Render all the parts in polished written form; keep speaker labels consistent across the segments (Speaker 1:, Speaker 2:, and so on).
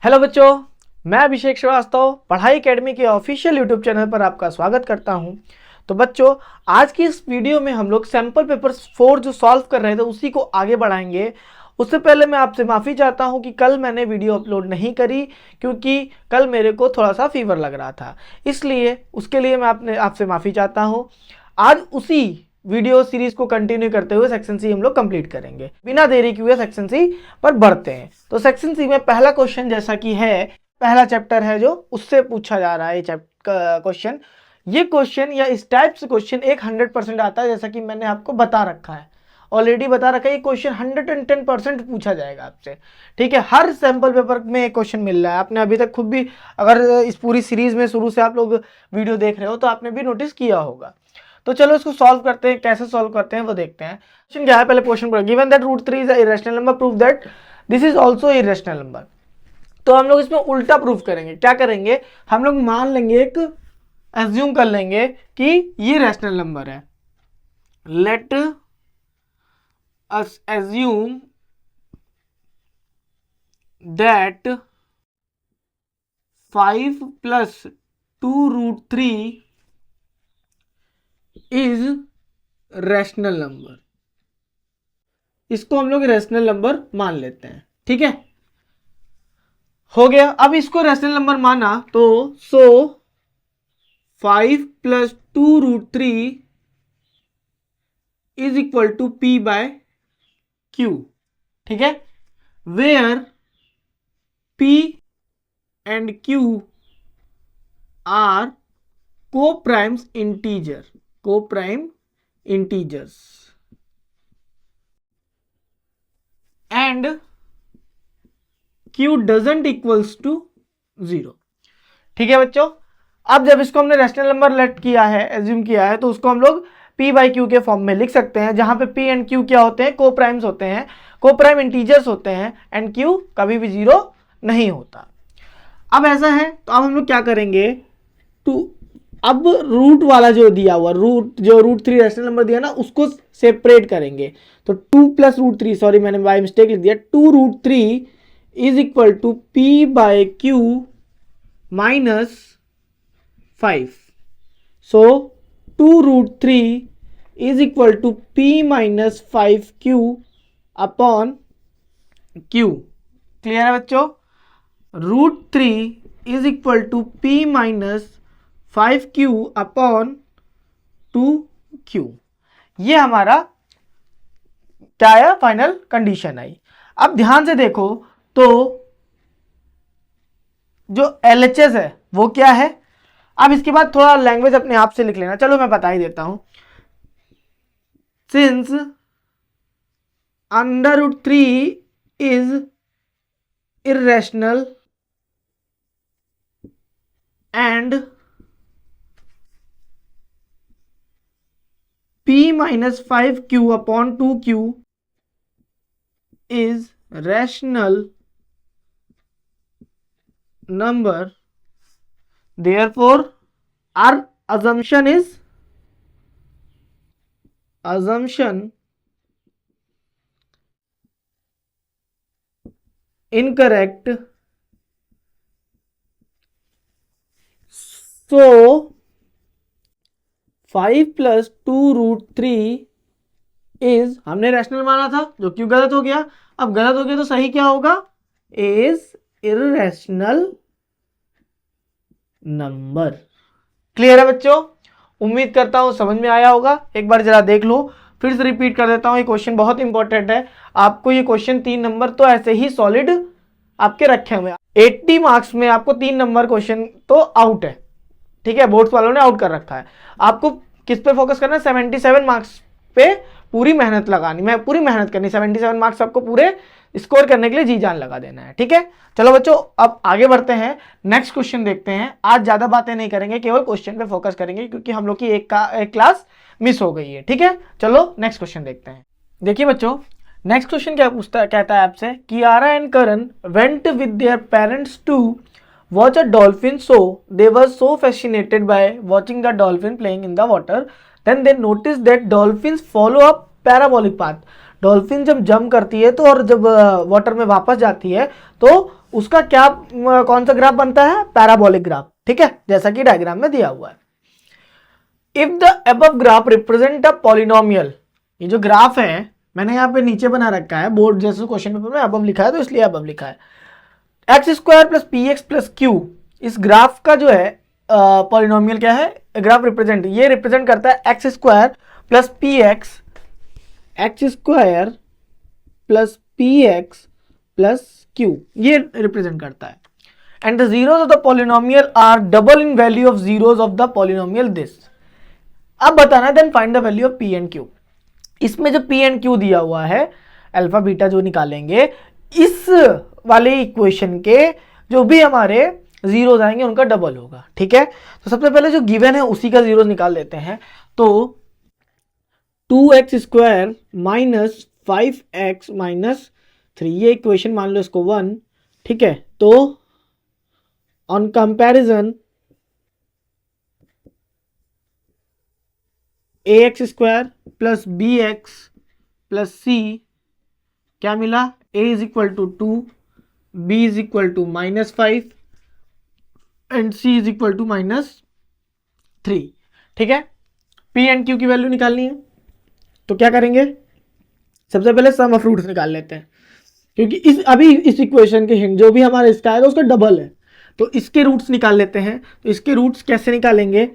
Speaker 1: Hello बच्चों, मैं अभिषेक श्रीवास्तव पढ़ाई एकेडमी के ऑफिशियल यूट्यूब चैनल पर आपका स्वागत करता हूं। तो बच्चों, आज की इस वीडियो में हम लोग सैम्पल पेपर 4 जो सॉल्व कर रहे थे उसी को आगे बढ़ाएंगे। उससे पहले मैं आपसे माफ़ी चाहता हूं कि कल मैंने वीडियो अपलोड नहीं करी, क्योंकि कल मेरे को थोड़ा सा फीवर लग रहा था, इसलिए उसके लिए मैं आपसे माफ़ी चाहता हूँ। आज उसी वीडियो सीरीज को कंटिन्यू करते हुए सेक्शन सी हम लोग कंप्लीट करेंगे। बिना देरी किए सेक्शन सी पर बढ़ते हैं। तो सेक्शन सी में पहला क्वेश्चन जैसा कि है, पहला चैप्टर है जो उससे पूछा जा रहा है ये क्वेश्चन। ये क्वेश्चन या इस टाइप से क्वेश्चन 100% आता है, जैसा कि मैंने आपको बता रखा है, ऑलरेडी बता रखा है। ये क्वेश्चन 110% पूछा जाएगा आपसे, ठीक है। हर सैंपल पेपर में एक क्वेश्चन मिल रहा है। आपने अभी तक खुद भी, अगर इस पूरी सीरीज में शुरू से आप लोग वीडियो देख रहे हो तो आपने भी नोटिस किया होगा। तो चलो इसको सॉल्व करते हैं, कैसे सॉल्व करते हैं वो देखते हैं। क्वेश्चन क्या है, पहले क्वेश्चन पढ़ो। Given that √3 is a irrational number, prove that this is also irrational number. तो हम लोग इसमें उल्टा प्रूफ करेंगे। क्या करेंगे, हम लोग मान लेंगे, एक एज्यूम कर लेंगे कि ये रैशनल नंबर है। Let us assume that 5 + 2√3 is rational number. इसको हम लोग रैशनल नंबर मान लेते हैं, ठीक है। हो गया। अब इसको रैशनल नंबर माना तो 5 + 2√3 इज इक्वल टू P/Q, ठीक है। Where P and Q are coprime integers and Q doesn't equals to 0, ठीक है बच्चों। अब जब इसको हमने रैशनल नंबर लेट किया है, एज्यूम किया है, तो उसको हम लोग P/Q के फॉर्म में लिख सकते हैं, जहां पे P एंड Q क्या होते हैं, कोप्राइम्स होते हैं, कोप्राइम इंटीजर्स होते हैं, एंड Q कभी भी 0 नहीं होता। अब ऐसा है तो अब हम लोग क्या करेंगे, अब रूट वाला जो दिया हुआ, √3 रैशनल नंबर दिया ना, उसको सेपरेट करेंगे। तो 2 + √3, सॉरी मैंने बाय मिस्टेक लिख दिया, 2√3 is equal to P/Q -5। So 2√3 is equal to P -5Q upon Q। Clear है बच्चों। √3 is equal to P -5Q upon 2Q। ये हमारा क्या है, फाइनल कंडीशन आई। अब ध्यान से देखो तो जो LHS है वो क्या है। अब इसके बाद थोड़ा लैंग्वेज अपने आप से लिख लेना, चलो मैं बता ही देता हूं। Since √3 is irrational and P -5Q upon 2Q is rational number, therefore our assumption incorrect. So 5 + 2√3 is, हमने रैशनल माना था जो क्यों गलत हो गया। अब गलत हो गया तो सही क्या होगा, इज इर्रेशनल नंबर। क्लियर है बच्चों। उम्मीद करता हूं समझ में आया होगा। एक बार जरा देख लो, फिर से रिपीट कर देता हूं। ये क्वेश्चन बहुत इंपॉर्टेंट है। आपको ये क्वेश्चन 3 नंबर तो ऐसे ही सॉलिड आपके रखे हुए, 80 मार्क्स में आपको 3 नंबर क्वेश्चन तो आउट है, ठीक है। बोर्ड्स वालों ने आउट कर रखा है। आपको किस पे फोकस करना है, 77 मार्क्स पे पूरी मेहनत लगानी, पूरी मेहनत करनी। 77 मार्क्स आपको पूरे स्कोर करने के लिए जी जान लगा देना है, ठीक है। चलो बच्चों अब आगे बढ़ते हैं, नेक्स्ट क्वेश्चन देखते हैं। आज ज्यादा बातें नहीं करेंगे, केवल क्वेश्चन पे फोकस करेंगे, क्योंकि हम लोग की एक क्लास मिस हो गई है, ठीक है। चलो नेक्स्ट क्वेश्चन देखते हैं। देखिए बच्चों, नेक्स्ट क्वेश्चन क्या कहता है आपसे, Kiara and Karan went with their parents to watch a dolphin show. They were so fascinated by watching the dolphin playing in the water. Then they noticed that dolphins follow a parabolic path. Dolphin जब jump करती है तो और जब water में वापस जाती है तो उसका क्या कौन सा ग्राफ बनता है, पैराबोलिक ग्राफ, ठीक है, जैसा कि डायग्राम में दिया हुआ है। If the above graph represent a polynomial, ये जो ग्राफ है मैंने यहाँ पे नीचे बना रखा है बोर्ड जैसे क्वेश्चन पेपर में अबव लिखा है तो इसलिए अबव लिखा है। X square plus P X plus Q, इस ग्राफ का जो है पॉलिनोमियल क्या है, ग्राफ रिप्रेजेंट, ये रिप्रेजेंट करता है X square plus P X, X square plus P X plus Q, ये रिप्रेजेंट करता है। And the zeros of the polynomial are double in value of zeros of the polynomial this. अब बताना है then find the value of P and Q. इसमें जो P and Q दिया हुआ है अल्फा बीटा जो निकालेंगे, इस वाले इक्वेशन के जो भी हमारे जीरोस आएंगे उनका डबल होगा, ठीक है। तो सबसे पहले जो गिवन है उसी का जीरोस निकाल लेते हैं। तो 2x square minus 5x minus 3, ये इक्वेशन मान लो इसको 1, ठीक है। तो on comparison ax square plus b x plus c क्या मिला, a is equal to 2, b is equal to -5 and c is equal to -3, ठीक है। p एंड q की वैल्यू निकालनी है तो क्या करेंगे, सबसे पहले सम ऑफ रूट्स निकाल लेते हैं, क्योंकि अभी इस इक्वेशन के हिंट जो भी हमारा इसका आएगा उसका डबल है, तो इसके रूट्स निकाल लेते हैं। तो इसके रूट्स कैसे निकालेंगे,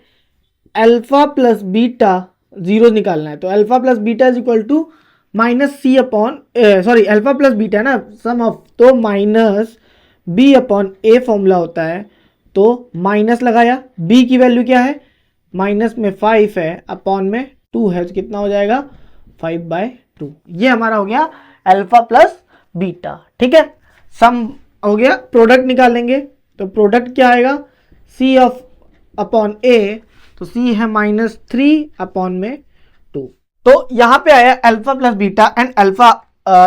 Speaker 1: अल्फा प्लस बीटा जीरो निकालना है, तो alpha plus beta is equal to minus C upon sorry alpha plus beta ना सम ऑफ, तो minus B upon A formula होता है, तो माइनस लगाया, बी की वैल्यू क्या है, माइनस में 5 है अपॉन में 2 है, तो कितना हो जाएगा 5/2। ये हमारा हो गया अल्फा प्लस बीटा, ठीक है। सम हो गया, प्रोडक्ट निकालेंगे तो प्रोडक्ट क्या आएगा, सी ऑफ अपॉन ए, तो सी है -3 अपॉन में 2। तो यहाँ पे आया alpha plus beta and alpha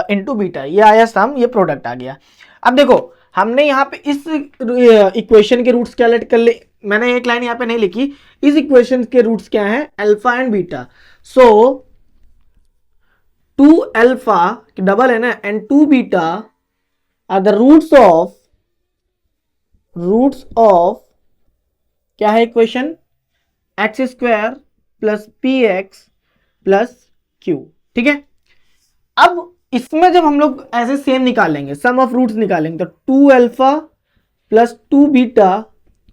Speaker 1: into beta, ये आया सम, ये प्रोडक्ट आ गया। अब देखो हमने यहाँ पे इस इक्वेशन के रूट्स कैलकुलेट कर ले, मैंने एक लाइन यहाँ पे नहीं लिखी, इस इक्वेशन के रूट्स क्या है, alpha and beta. So 2 alpha double है ना and 2 beta are the roots of क्या है equation, X square plus P X plus Q, ठीक है। अब इसमें जब हम लोग ऐसे सेम निकालेंगे, सम ऑफ रूट्स निकालेंगे, तो 2 alpha plus 2 beta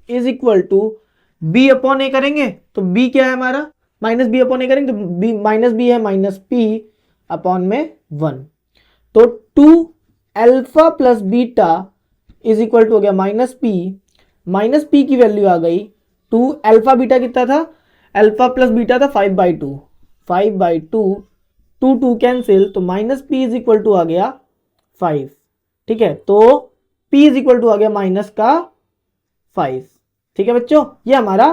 Speaker 1: is equal to b upon ए करेंगे, तो बी क्या है हमारा, माइनस बी अपॉन ए करेंगे तो बी माइनस बी है माइनस पी अपॉन में 1, तो 2 alpha plus beta is equal to हो गया माइनस पी की वैल्यू आ गई 2, अल्फा बीटा कितना था, अल्फा प्लस बीटा था 5/2, 2 कैंसिल, तो minus p is equal to आ गया 5, ठीक है। तो p इज इक्वल टू आ गया माइनस का 5, ठीक है बच्चों, ये हमारा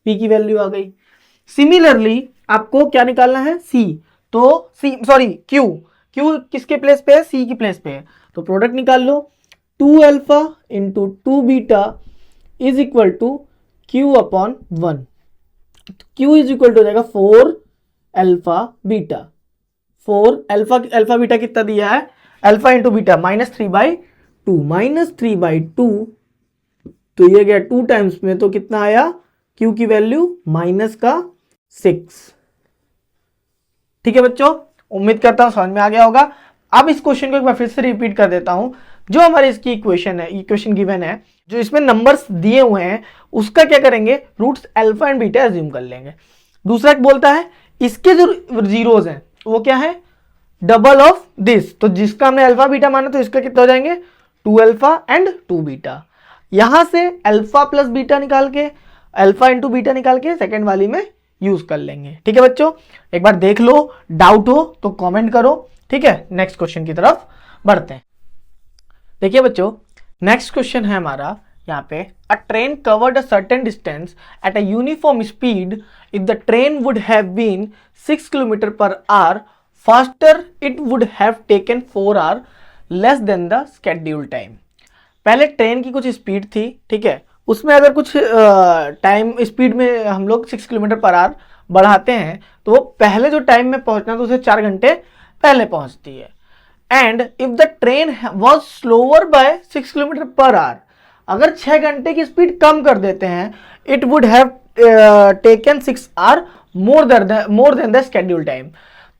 Speaker 1: p की वैल्यू आ गई। सिमिलरली आपको क्या निकालना है, c, तो q किसके प्लेस पे है, c की प्लेस पे है, तो प्रोडक्ट निकाल लो, 2 alpha into 2 beta is equal to q upon 1, q is equal to हो जाएगा 4 अल्फा बीटा, 4 अल्फा बीटा कितना दिया है, अल्फा इंटू बीटा -3/2, तो ये गया 2 टाइम्स में, तो कितना आया, q की वैल्यू -6, ठीक है बच्चों। उम्मीद करता हूं समझ में आ गया होगा। अब इस क्वेश्चन को एक बार फिर से रिपीट कर देता हूं, जो हमारे इसकी इक्वेशन गिवन है, जो इसमें नंबर्स दिए हुए हैं उसका क्या करेंगे, roots alpha and beta assume कर लेंगे। दूसरा बोलता है इसके जो जीरोस हैं वो क्या है, डबल ऑफ दिस, तो जिसका हमने अल्फा बीटा माना तो इसका कितना हो जाएंगे 2 अल्फा एंड 2 बीटा। यहां से अल्फा प्लस बीटा निकाल के, अल्फा इंटू बीटा निकाल के सेकेंड वाली में यूज कर लेंगे, ठीक है बच्चों। एक बार देख लो, डाउट हो तो कमेंट करो, ठीक है। नेक्स्ट क्वेश्चन की तरफ बढ़ते हैं। देखिए बच्चों, नेक्स्ट क्वेश्चन है हमारा यहाँ पे, a train covered a certain distance at a uniform speed, if the train would have been 6 kilometre per hour faster it would have taken 4 hour less than the schedule time. पहले train की कुछ speed थी, ठीक है, उसमें अगर कुछ time speed में हम लोग 6 किलोमीटर पर आवर बढ़ाते हैं तो वो पहले जो टाइम में पहुंचना तो उसे 4 घंटे पहले पहुंचती है। And if the train was slower by 6 kilometre per hour, अगर 6 घंटे की स्पीड कम कर देते हैं, it would have taken 6 hour more than the schedule time,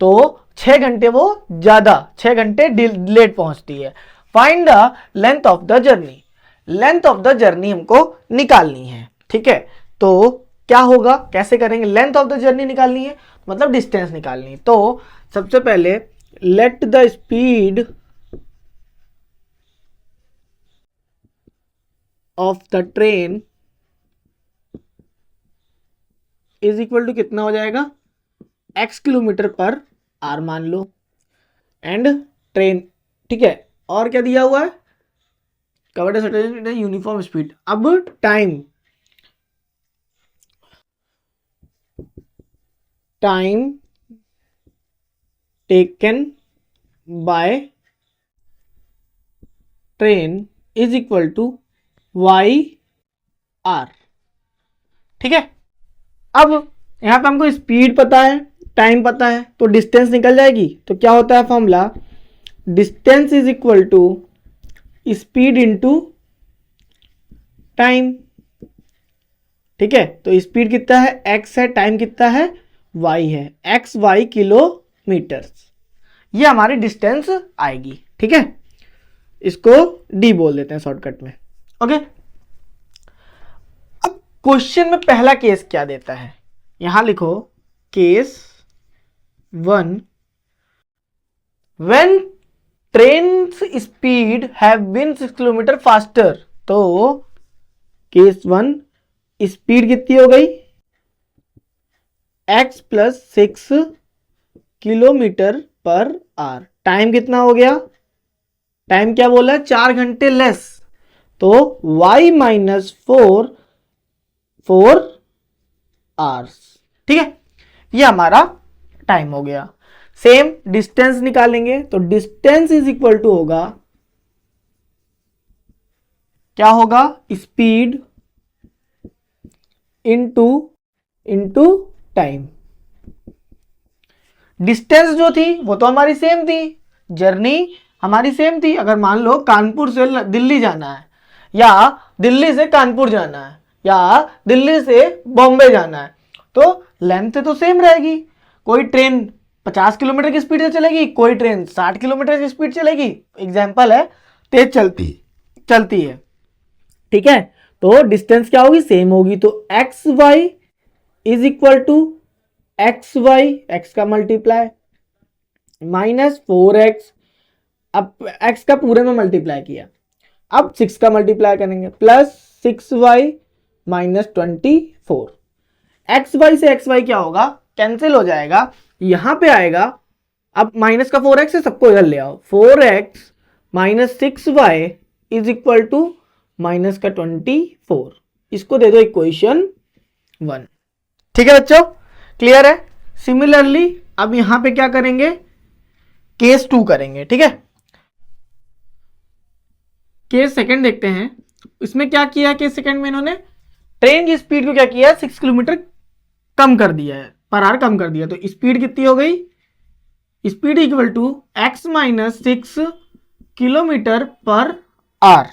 Speaker 1: तो 6 घंटे वो ज्यादा, 6 घंटे लेट पहुंचती है। Find the length of the journey, length of the journey हमको निकालनी है, ठीक है। तो क्या होगा, कैसे करेंगे, लेंथ ऑफ द जर्नी निकालनी है मतलब डिस्टेंस निकालनी है। तो सबसे पहले let the speed of the train is equal to कितना हो जाएगा, x किलोमीटर पर आर मान लो, एंड ट्रेन, ठीक है। और क्या दिया हुआ है, कवर्ड यूनिफॉर्म स्पीड। अब time taken by train is equal to Y R, ठीक है। अब यहां पे हमको स्पीड पता है, टाइम पता है, तो डिस्टेंस निकल जाएगी। तो क्या होता है formula, distance is equal to speed into time, ठीक है। तो स्पीड कितना है, x है, टाइम कितना है, y है, x y किलोमीटर, ये हमारी डिस्टेंस आएगी, ठीक है। इसको d बोल देते हैं शॉर्टकट में, ओके। अब क्वेश्चन में पहला केस क्या देता है, यहां लिखो case 1, when train's speed have been 6 kilometre faster. तो केस 1 स्पीड कितनी हो गई, x plus 6 kilometre per hour, time कितना हो गया, टाइम क्या बोला है, 4 घंटे लेस, तो y माइनस 4 आवर्स, ठीक है। ये हमारा टाइम हो गया। सेम डिस्टेंस निकालेंगे, तो डिस्टेंस इज इक्वल टू होगा, क्या होगा, स्पीड इंटू टाइम। डिस्टेंस जो थी वो तो हमारी सेम थी, जर्नी हमारी सेम थी। अगर मान लो कानपुर से दिल्ली जाना है, या दिल्ली से कानपुर जाना है, या दिल्ली से बॉम्बे जाना है, तो लेंथ तो सेम रहेगी। कोई ट्रेन 50 किलोमीटर की स्पीड से चलेगी, कोई ट्रेन 60 किलोमीटर की स्पीड चलेगी, एग्जाम्पल है, तेज चलती है, ठीक है। तो डिस्टेंस क्या होगी, सेम होगी। तो X Y is equal to X Y, X का मल्टीप्लाई माइनस 4x, अब x का पूरे में मल्टीप्लाई किया, अब 6 का मल्टीप्लाई करेंगे, plus 6y minus 24। X Y से एक्स वाई क्या होगा, कैंसिल हो जाएगा, यहां पे आएगा, अब माइनस का 4x है, सबको इधर ले आओ, 4x minus 6y is equal to minus का 24। इसको दे दो इक्वेशन 1, ठीक है बच्चों, क्लियर है। सिमिलरली अब यहां पे क्या करेंगे, केस 2 करेंगे, ठीक है। केस सेकंड देखते हैं, इसमें क्या किया, केस सेकंड में इन्होंने ट्रेन की स्पीड को क्या किया, 6 किलोमीटर कम कर दिया है, पर आवर कम कर दिया। तो स्पीड कितनी हो गई, speed equal to x minus 6 kilometre per hour.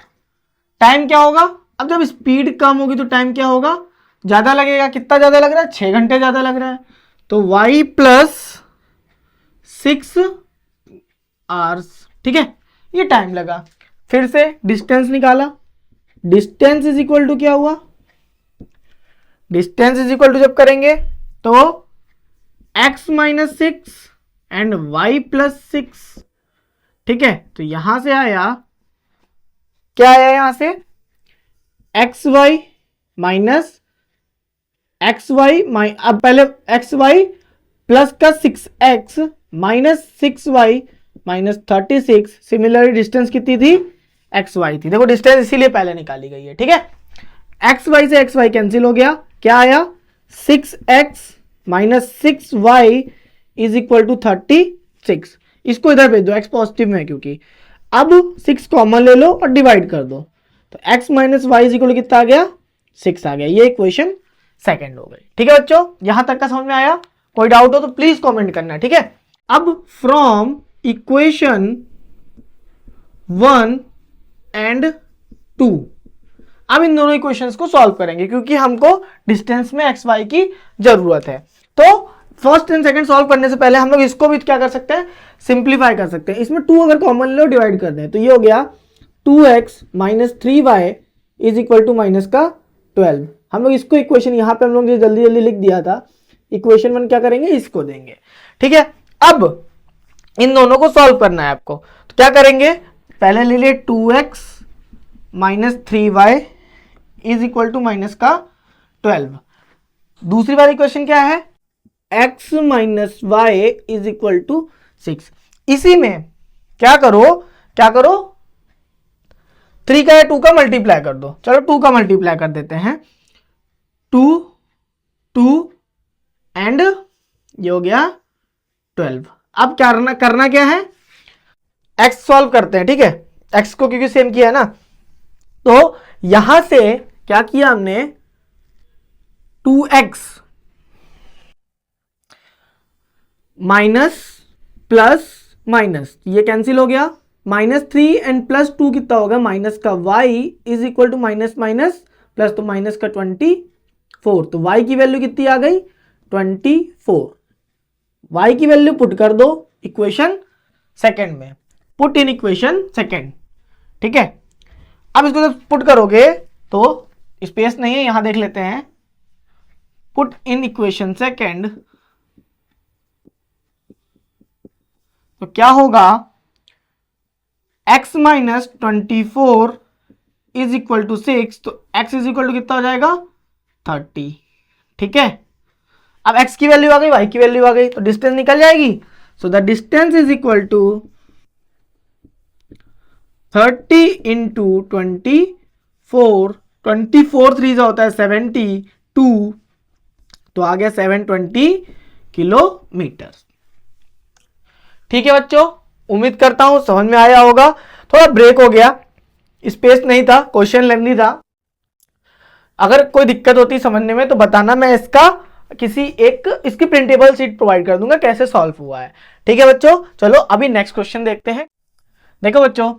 Speaker 1: Time क्या होगा, अब जब स्पीड कम होगी तो टाइम क्या होगा, ज्यादा लगेगा। कितना ज्यादा लग रहा है, 6 घंटे ज्यादा लग रहा है। तो y प्लस 6 आवर्स, ठीक है, ये टाइम लगा। फिर से डिस्टेंस निकाला, डिस्टेंस इज इक्वल टू क्या हुआ, डिस्टेंस इज इक्वल टू जब करेंगे तो x minus 6 and y plus 6, ठीक है। तो यहां से आया, क्या आया यहां से, X Y minus X Y, अब पहले एक्स वाई प्लस का 6x minus 6y minus 36। Similarly distance कितनी थी, एक्स वाई थी, देखो डिस्टेंस इसीलिए पहले निकाली गई है, ठीक है। एक्स वाई से एक्स वाई कैंसिल हो गया, क्या आया, 6x minus 6y is equal to 36। इसको इधर भेज दो, x पॉजिटिव में है क्योंकि। अब 6 कॉमन ले लो और डिवाइड कर दो, तो x minus Y is equal to कितना आ गया, 6 आ गया। ये इक्वेशन सेकंड हो गई, ठीक है बच्चों, यहां तक का समझ में आया। कोई डाउट हो तो प्लीज कमेंट करना, ठीक है। अब फ्रॉम इक्वेशन 1 एंड 2। अब इन दोनों इक्वेशंस को सॉल्व करेंगे क्योंकि हमको डिस्टेंस में एक्स वाई की जरूरत है। तो फर्स्ट एंड सेकंड सॉल्व करने से पहले हम लोग इसको भी क्या कर सकते हैं, सिंप्लीफाई कर सकते हैं। इसमें 2 अगर कॉमन लो डिवाइड कर दें तो ये हो गया 2x minus 3y is equal to minus का 12। हम लोग इसको इक्वेशन यहाँ पे हम लोग जो जल्दी जल्दी लिख दिया था, इक्वेशन 1 क्या करेंगे, इसको देंगे। ठीक है, अब इन दोनों को सॉल्व करना है आपको। तो क्या करेंगे, पहले ले लिए 2x minus 3y is equal to minus का 12। दूसरी वाली इक्वेशन क्या है, x minus Y is equal to 6। इसी में क्या करो 3 का या 2 का मल्टीप्लाई कर दो। चलो 2 का मल्टीप्लाई कर देते हैं, 2 एंड ये हो गया 12। अब क्या करना क्या है, x सॉल्व करते हैं। ठीक है, x को क्योंकि सेम किया है ना, तो यहां से क्या किया हमने, 2x माइनस प्लस माइनस ये कैंसिल हो गया, -3 एंड +2 कितना होगा, माइनस का y is equal to minus minus plus, तो माइनस का 24। तो y की वैल्यू कितनी आ गई, 24। y की वैल्यू पुट कर दो इक्वेशन सेकंड में, पुट इन इक्वेशन सेकंड। ठीक है, अब इसको जब पुट करोगे तो स्पेस नहीं है, यहां देख लेते हैं, पुट इन इक्वेशन सेकंड। तो क्या होगा, x minus 24 is equal to 6, तो x इज इक्वल टू कितना हो जाएगा, 30। ठीक है, अब x की वैल्यू आ गई, y की वैल्यू आ गई, तो डिस्टेंस निकल जाएगी। So the distance is equal to 30 into 24, 24 3 होता है 72, तो आ गया 720 किलोमीटर। ठीक है बच्चों, उम्मीद करता हूं समझ में आया होगा। थोड़ा ब्रेक हो गया, स्पेस नहीं था, क्वेश्चन लेंथी था। अगर कोई दिक्कत होती समझने में तो बताना, मैं इसका इसकी प्रिंटेबल शीट प्रोवाइड कर दूंगा कैसे सॉल्व हुआ है। ठीक है बच्चों, चलो अभी नेक्स्ट क्वेश्चन देखते हैं। देखो बच्चों,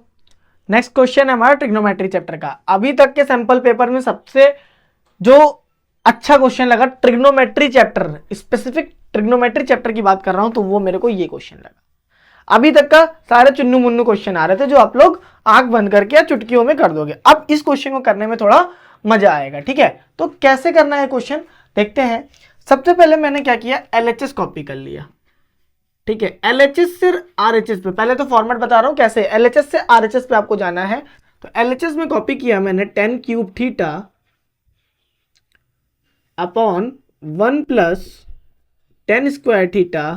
Speaker 1: नेक्स्ट क्वेश्चन है हमारा ट्रिग्नोमेट्री चैप्टर का। अभी तक के सैंपल पेपर में सबसे जो अच्छा क्वेश्चन लगा trigonometry chapter, specific trigonometry chapter की बात कर रहा हूं, तो वो मेरे को ये क्वेश्चन लगा। अभी तक का सारे चुन्नू मुन्नू क्वेश्चन आ रहे थे जो आप लोग आंख बंद करके या चुटकियों में कर दोगे। अब इस क्वेश्चन को करने में थोड़ा मजा आएगा। ठीक है, तो कैसे करना है क्वेश्चन देखते हैं। सबसे पहले मैंने क्या किया, LHS कॉपी कर लिया। ठीक है, LHS से RHS पे, पहले तो फॉर्मेट बता रहा हूं कैसे, LHS से RHS पे आपको जाना है। तो LHS में कॉपी किया मैंने 10 cube theta upon 1 plus 10 square theta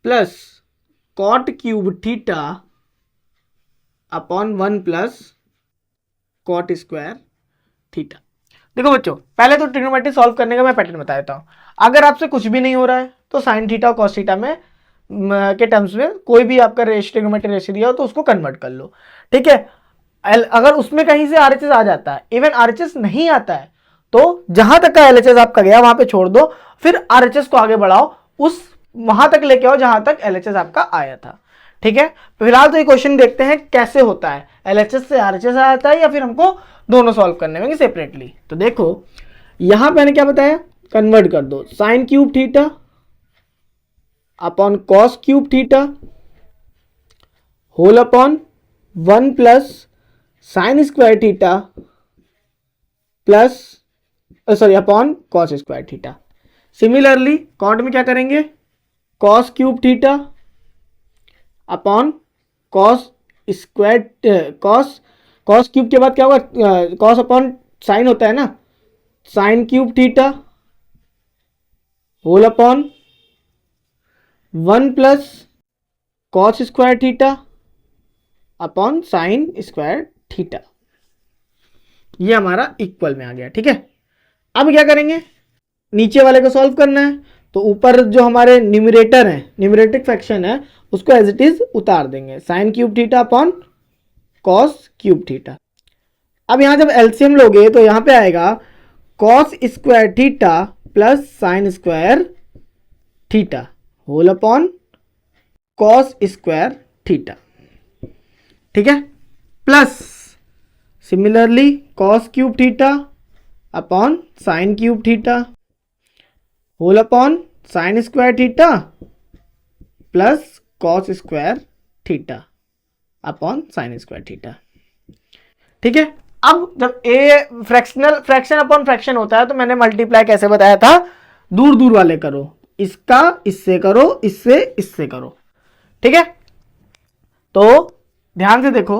Speaker 1: plus cot cube theta upon 1 plus cot square theta. देखो बच्चों, पहले तो ट्रिग्नोमेट्री सॉल्व करने का मैं पैटर्न बता देता हूं। अगर आपसे कुछ भी नहीं हो रहा है तो साइन थीटा और कॉस थीटा में के टर्म्स में कोई भी आपका ट्रिग्नोमेट्री रेशियो दिया हो तो उसको कन्वर्ट कर लो। ठीक है, अगर उसमें कहीं से RHS आ जाता है, इवन RHS नहीं आता है, तो जहां तक का LHS आपका गया वहां पे छोड़ दो, फिर RHS को आगे बढ़ाओ, उस वहां तक लेके आओ जहां तक LHS आपका आया था। ठीक है, फिलहाल तो ये क्वेश्चन देखते हैं कैसे होता है, LHS से RHS आ जाता है या फिर हमको दोनों सॉल्व करने होंगे सेपरेटली। तो देखो यहां मैंने क्या बताया, कन्वर्ट कर दो, sine cube theta upon cos cube theta whole upon 1 plus sine square theta plus sorry upon cos square theta. Similarly cot में क्या करेंगे, cos cube theta upon cos square cos cube के बाद क्या होगा, कॉस अपॉन साइन होता है ना, sine cube theta whole upon 1 plus cos square theta upon sine square theta. ये हमारा इक्वल में आ गया। ठीक है, अब क्या करेंगे, नीचे वाले को सॉल्व करना है। तो ऊपर जो हमारे न्यूमरेटर है, न्यूमरेटिक फ्रैक्शन है, उसको एज इट इज उतार देंगे, sine cube theta upon cos cube theta. अब यहां जब एलसीएम लोगे तो यहां पे आएगा cos square theta plus sine square theta whole upon cos square theta. ठीक है, plus similarly cos cube theta upon sine cube theta whole upon sine square theta plus cos square theta upon sine square theta. ठीक है, अब जब a fraction upon fraction होता है तो मैंने मल्टीप्लाई कैसे बताया था, दूर दूर वाले करो, इसका इससे करो, इससे इससे करो। ठीक है, तो ध्यान से देखो,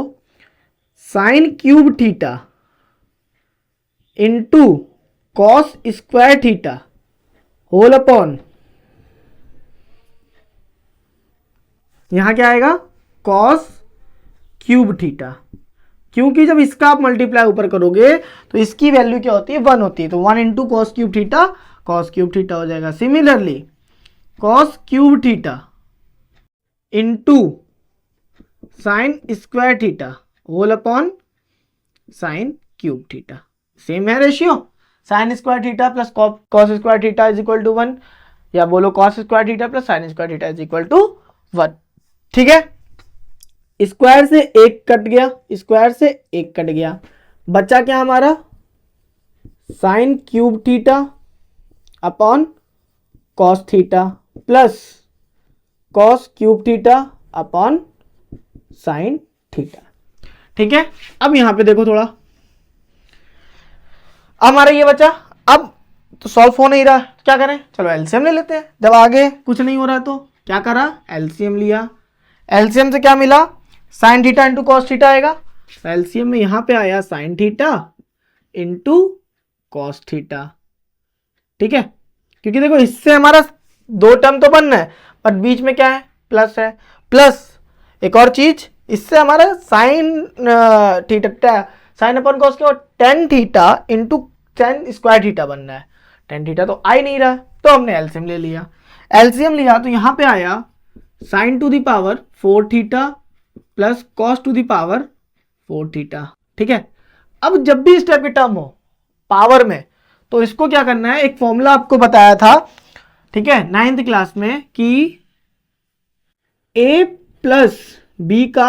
Speaker 1: sine cube theta into cos square theta whole upon, यहां क्या आएगा, कॉस क्यूब थीटा, क्योंकि जब इसका आप मल्टीप्लाई ऊपर करोगे तो इसकी वैल्यू क्या होती है, 1 होती है, तो 1 into cos cube theta, cos cube theta हो जाएगा। Similarly cos cube theta into sine square theta whole upon sine cube theta, same है ratio, sine square theta plus cos square theta is equal to 1, या बोलो cos square theta plus sine square theta is equal to 1। ठीक है, square से एक cut गया, square से एक कट गया, बचा क्या हमारा, sign cube theta upon cos theta plus cos cube theta upon sine theta. ठीक है, अब यहां पे देखो थोड़ा, हमारा ये बचा, अब तो सॉल्व हो नहीं रहा, क्या करें, चलो एलसीएम ले लेते हैं। जब आगे कुछ नहीं हो रहा तो क्या करा, एलसीएम लिया, एलसीएम से क्या मिला, sign theta into cos theta आएगा, एलसीएम में यहां पे आया sign theta into cos theta. ठीक है, क्योंकि देखो इससे हमारा दो टर्म तो बनना है, पर बीच में क्या है, प्लस है, प्लस एक और चीज, इससे हमारा साइन थीटा, साइन अपन कॉस क्या, tan theta into ten square theta बनना है, टेन थीटा तो आ ही नहीं रहा, तो हमने एलसीएम ले लिया, एलसीएम लिया तो यहां पे आया sign to the power 4 theta plus cos two the power 4 theta. ठीक है, अब जब भी इस टाइप के टर्म हो पावर में, तो इसको क्या करना है, एक फॉर्मूला आपको बताया था, ठीक है, 9th क्लास में, कि a प्लस बी का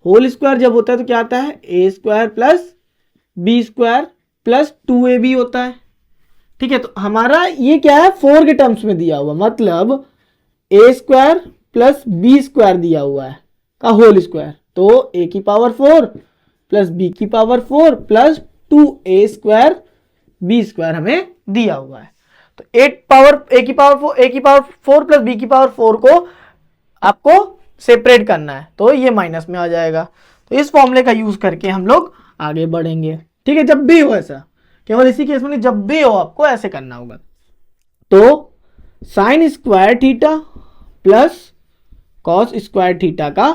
Speaker 1: होल स्क्वायर जब होता है तो क्या आता है, a square plus B square plus 2ab होता है। ठीक है, तो हमारा ये क्या है, 4 के टर्म्स में दिया हुआ, मतलब A square plus B square दिया हुआ है का होल स्क्वायर, तो ए की पावर 4 प्लस बी की power 4 plus 2a square B square हमें दिया हुआ है। तो ए की पावर 4 प्लस बी की पावर 4 को आपको सेपरेट करना है, तो ये माइनस में आ जाएगा, तो इस फॉर्मूले का यूज करके हम लोग आगे बढ़ेंगे। ठीक है, जब भी हो ऐसा, केवल इसी केस में नहीं, जब भी हो आपको ऐसे करना होगा। तो sine square theta plus cos square theta का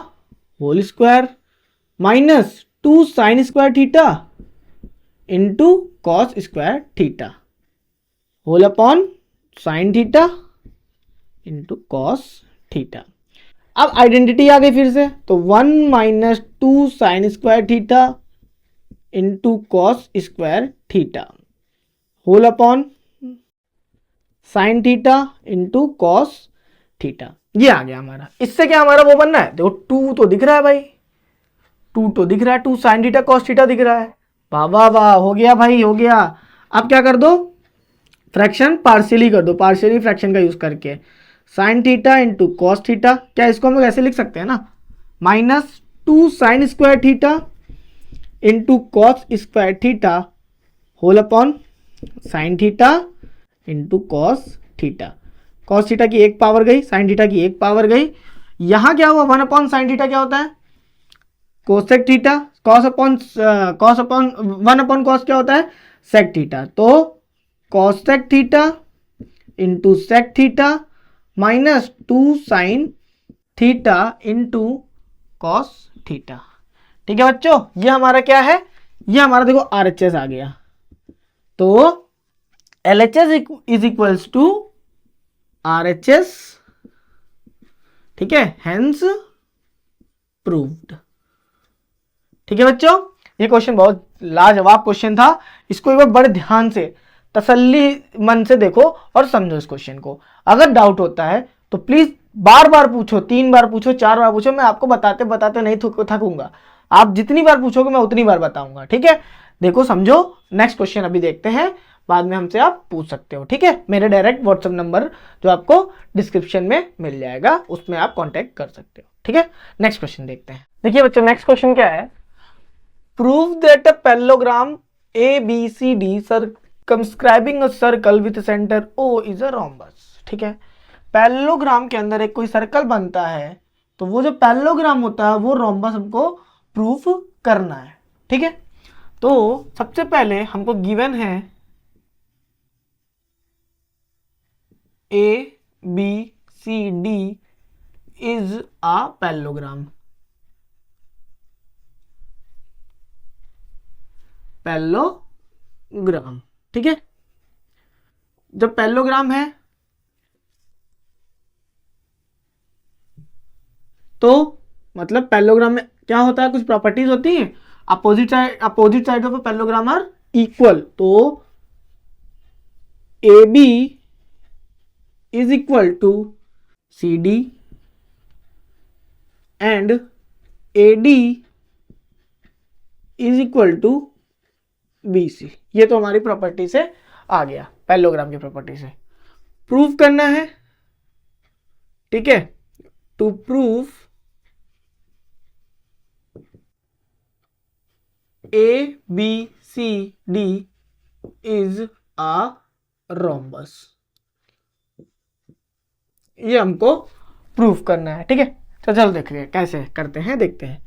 Speaker 1: whole square minus 2 sine square theta into cos square theta whole upon sine theta into cos theta. अब आइडेंटिटी आ गई फिर से, तो 1 minus 2 sine square theta into cos square theta whole upon sine theta into cos theta, ये आ गया हमारा। इससे क्या हमारा वो बनना है, देखो 2 तो दिख रहा है भाई, 2 तो दिख रहा है, 2 साइन थीटा कॉस थीटा दिख रहा है, वाह वाह वाह, हो गया भाई, हो गया। अब क्या कर दो, फ्रैक्शन पार्शियली कर दो, पार्शियली फ्रैक्शन का यूज करके, sine theta into cos theta, क्या इसको हम लोग ऐसे लिख सकते हैं ना, minus 2 sine square theta into cos square theta whole upon sine theta into cos theta. Cos theta की एक पावर गई, साइन थीटा की एक पावर गई, यहां क्या हुआ, 1 अपॉन साइन थीटा क्या होता है, cosec theta, cos upon 1 upon cos क्या होता है, सेक थीटा, तो cosec theta into sec theta minus 2 sine theta into cos theta. ठीक है बच्चों, ये हमारा क्या है, ये हमारा देखो RHS आ गया, तो LHS is equals to RHS। ठीक है, हेंस प्रूव्ड। ठीक है बच्चों, ये क्वेश्चन बहुत लाजवाब क्वेश्चन था, इसको एक बार बड़े ध्यान से तसल्ली मन से देखो और समझो इस क्वेश्चन को। अगर डाउट होता है तो प्लीज बार बार पूछो, 3 बार पूछो, 4 बार पूछो, मैं आपको बताते बताते नहीं थकूंगा, आप जितनी बार पूछोगे मैं उतनी बार बताऊंगा, ठीक है। देखो समझो, नेक्स्ट क्वेश्चन अभी देखते हैं, बाद में हमसे आप पूछ सकते हो, ठीक है। मेरे डायरेक्ट व्हाट्सएप नंबर जो आपको डिस्क्रिप्शन में मिल जाएगा, उसमें आप कांटेक्ट कर सकते हो, ठीक है। नेक्स्ट क्वेश्चन देखते हैं। देखिए बच्चों, नेक्स्ट क्वेश्चन क्या है, prove that a parallelogram ABCD circumscribing a circle with centre O is a rhombus, ठीक है। पैरेललोग्राम के अंदर एक कोई सर्कल बनता है, तो वो जो पैरेललोग्राम होता है वो रोम्बस हमको प्रूफ करना है, ठीक है। तो सबसे पहले हमको गिवन है ABCD is a parallelogram, parallelogram, ठीक है। जब पैरेललोग्राम है तो मतलब पैरेललोग्राम में क्या होता है, कुछ प्रॉपर्टीज होती हैं। Opposite side of parallelogram are equal, तो AB is equal to CD and AD is equal to BC। ये तो हमारी प्रॉपर्टी से आ गया, पैरेललोग्राम की प्रॉपर्टी से प्रूफ करना है, ठीक है। To proof ABCD is a rhombus, ये हमको प्रूफ करना है, ठीक है। तो चलो देखते हैं कैसे करते हैं, देखते हैं,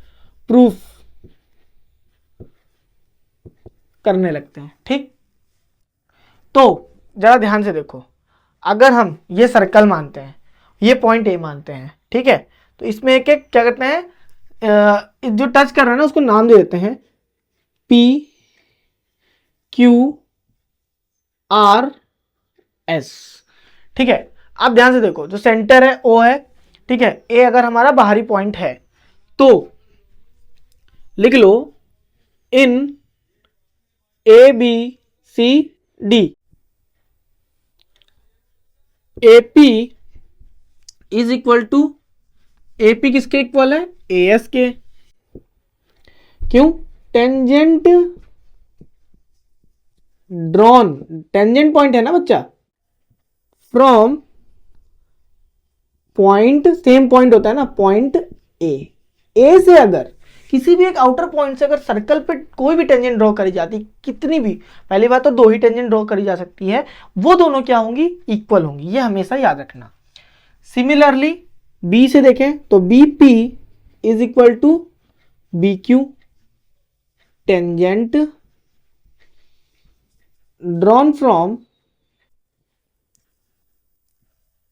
Speaker 1: प्रूफ करने लगते हैं, ठीक। तो जरा ध्यान से देखो, अगर हम ये सर्कल मानते हैं, ये पॉइंट A मानते हैं, ठीक है, तो इसमें एक एक क्या करते हैं, जो टच कर रहा है ना उसको नाम दे देते हैं P Q R S, ठीक है। अब ध्यान से देखो, जो सेंटर है O है, ठीक है। A अगर हमारा बाहरी पॉइंट है तो लिख लो in ABCD AP is equal to, AP किसके इक्वल है, AS के। क्यों, टेंजेंट ड्रॉन, टेंजेंट पॉइंट है ना बच्चा, फ्रॉम पॉइंट, सेम पॉइंट होता है ना, पॉइंट A से अगर किसी भी एक आउटर पॉइंट से अगर सर्कल पे कोई भी टेंजेंट ड्रॉ करी जाती, कितनी भी, पहली बात तो 2 ही टेंजेंट ड्रॉ करी जा सकती है, वो दोनों क्या होंगी, इक्वल होंगी, ये हमेशा याद रखना। सिमिलरली B से देखें तो BP is equal to BQ, tangent drawn from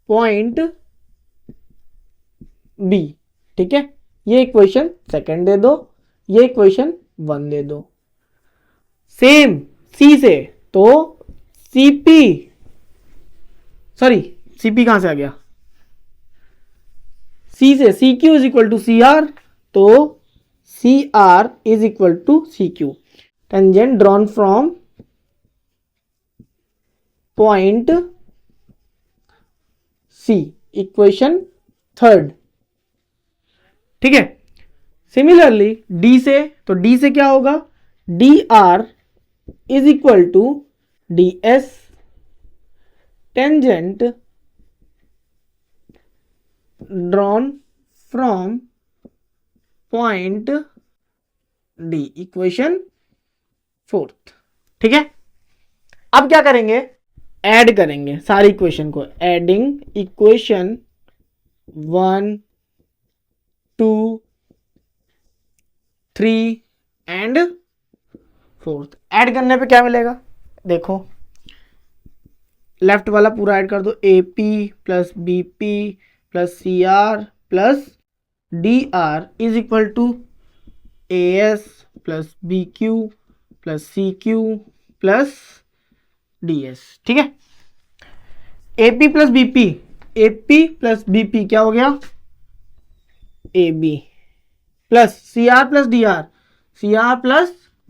Speaker 1: point B, ठीक है। ये इक्वेशन सेकंड दे दो, ये इक्वेशन 1 दे दो। सेम C से तो CP, सॉरी CP कहां से आ गया, C से CQ is equal to CR, तो CR is equal to CQ, tangent drawn from point C, equation third, ठीक है। सिमिलरली D से, तो D से क्या होगा, DR is equal to DS, tangent drawn from point D, equation fourth, ठीक है। अब क्या करेंगे, ऐड करेंगे सारी इक्वेशन को, adding equation 1 2 3 and 4th। Add करने पे क्या मिलेगा, देखो लेफ्ट वाला पूरा ऐड कर दो, AP plus BP plus CR plus DR is equal to AS plus BQ plus CQ plus DS, ठीक है। AP प्लस BP क्या हो गया, AB plus CR plus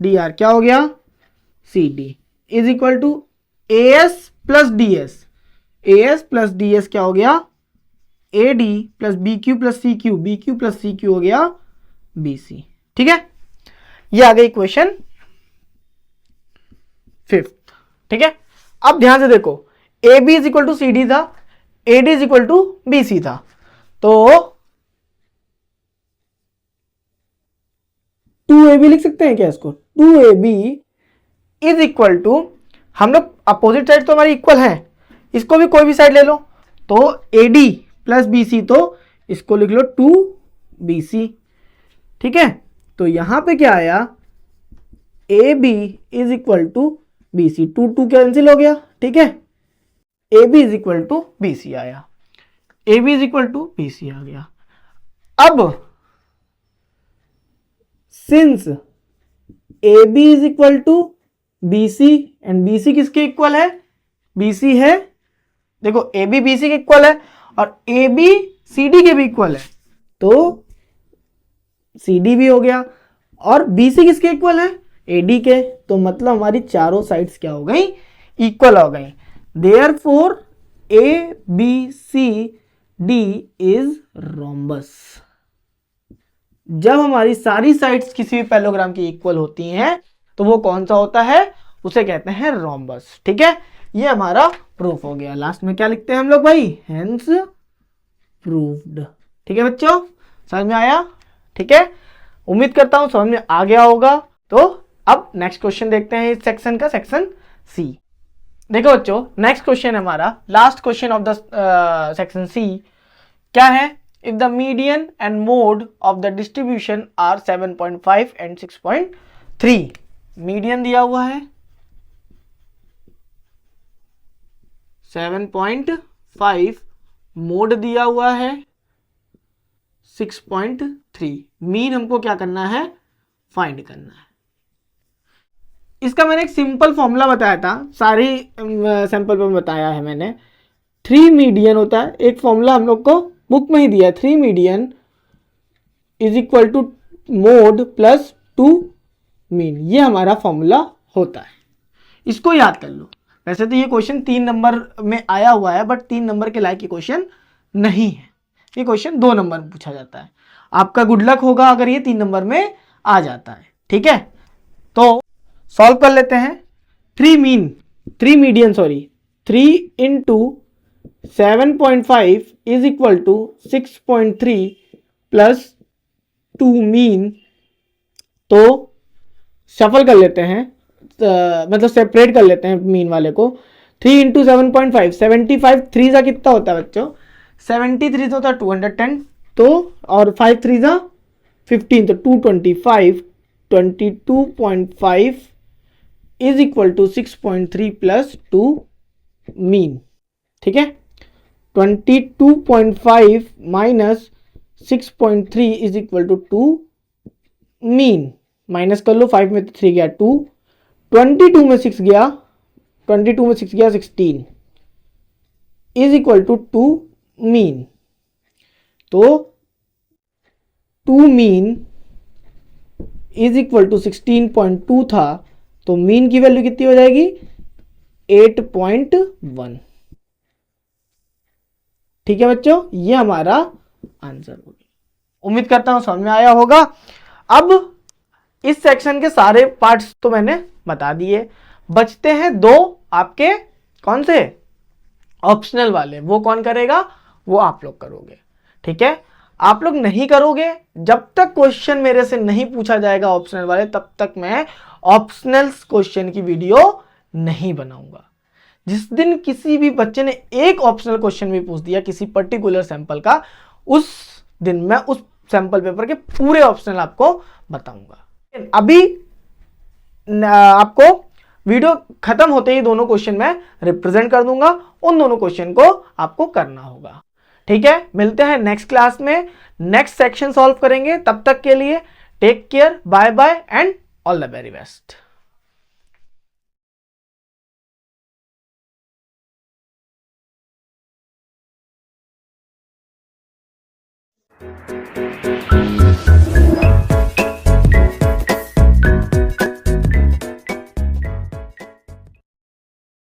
Speaker 1: DR क्या हो गया, CD is equal to AS plus DS क्या हो गया, AD plus BQ plus CQ हो गया BC, ठीक है। ये आ गई इक्वेशन 5। ठीक है, अब ध्यान से देखो, a b is equal to c d था, a d is equal to b c था, तो 2ab लिख सकते हैं क्या इसको? 2ab इज इक्वल टू, हम लोग अपोजिट साइड तो हमारी इक्वल है, इसको भी कोई भी साइड ले लो, तो AD प्लस BC, तो इसको लिख लो 2BC। ठीक है, तो यहां पे क्या आया, AB is equal to BC, 2 cancel हो गया। ठीक है, AB is equal to BC आया, AB is equal to BC आ गया। अब since AB is equal to BC and BC किसके इक्वल है? BC है, देखो AB BC के इक्वल है और AB CD के भी इक्वल है, तो CD भी हो गया, और BC किसके इक्वल है? AD के, तो मतलब हमारी चारों साइड्स क्या हो गई? इक्वल हो गई। Therefore ABCD is rhombus. जब हमारी सारी साइड्स किसी भी पैरेललोग्राम की इक्वल होती हैं तो वो कौन सा होता है? उसे कहते हैं रोम्बस। ठीक है, ये हमारा प्रूफ हो गया। लास्ट में क्या लिखते हैं हम लोग भाई? Hence proved. ठीक है बच्चों, समझ में आया? ठीक है, उम्मीद करता हूं समझ में आ गया होगा। तो अब नेक्स्ट क्वेश्चन देखते हैं इस सेक्शन का, सेक्शन सी। देखो बच्चों, नेक्स्ट क्वेश्चन हमारा last question of the section C क्या है? If the median and mode of the distribution are 7.5 and 6.3। Median दिया हुआ है 7.5, मोड दिया हुआ है 6.3। मीन हमको क्या करना है? फाइंड करना है। इसका मैंने एक सिंपल फॉर्मूला बताया था, सारी सैंपल में बताया है मैंने। 3 मीडियन होता है, एक फॉर्मूला हम लोग को बुक में ही दिया है, 3 median is equal to mode plus 2 mean. ये हमारा फॉर्मूला होता है, इसको याद कर लो। वैसे तो ये क्वेश्चन 3 नंबर में आया हुआ है, बट 3 नंबर के लायक ये क्वेश्चन नहीं है, ये क्वेश्चन 2 नंबर में पूछा जाता है। आपका गुड लक होगा अगर ये 3 नंबर में आ जाता है। ठीक है, तो सॉल्व कर लेते हैं। 3 median 3 into 7.5 is equal to 6.3 plus 2 mean. तो शफल कर लेते हैं, मतलब सेपरेट कर लेते हैं मीन वाले को। 3 इंटू 7.5, 75 3 का कितना होता है बच्चों? 73 होता है 210, तो और 5 3 का 15, तो 225। 22.5 is equal to 6.3 plus 2 mean. ठीक है, 22.5 minus 6.3 is equal to 2 mean. Minus कर लो, 5 में 3 गया 2, 22 में 6 गया, 16 इज इक्वल टू 2 मीन। तो 2 मीन इज इक्वल टू 16.2 था, तो मीन की वैल्यू कितनी हो जाएगी? 8.1। ठीक है बच्चों, ये हमारा आंसर हो गया। उम्मीद करता हूं समझ में आया होगा। अब इस सेक्शन के सारे पार्ट्स तो मैंने बता दिए, बचते हैं 2 आपके कौन से? ऑप्शनल वाले। वो कौन करेगा? वो आप लोग करोगे। ठीक है, आप लोग नहीं करोगे, जब तक क्वेश्चन मेरे से नहीं पूछा जाएगा ऑप्शनल वाले, तब तक मैं ऑप्शनल क्वेश्चन की वीडियो नहीं बनाऊंगा। जिस दिन किसी भी बच्चे ने एक ऑप्शनल क्वेश्चन भी पूछ दिया किसी पर्टिकुलर सैंपल का, उस दिन मैं उस सैंपल पेपर के पूरे ऑप्शनल आपको बताऊंगा। अभी आपको वीडियो खत्म होते ही दोनों क्वेश्चन मैं रिप्रेजेंट कर दूंगा, उन दोनों क्वेश्चन को आपको करना होगा। ठीक है, मिलते हैं नेक्स्ट क्लास में, नेक्स्ट सेक्शन सॉल्व करेंगे। तब तक के लिए take care, bye bye and all the very best.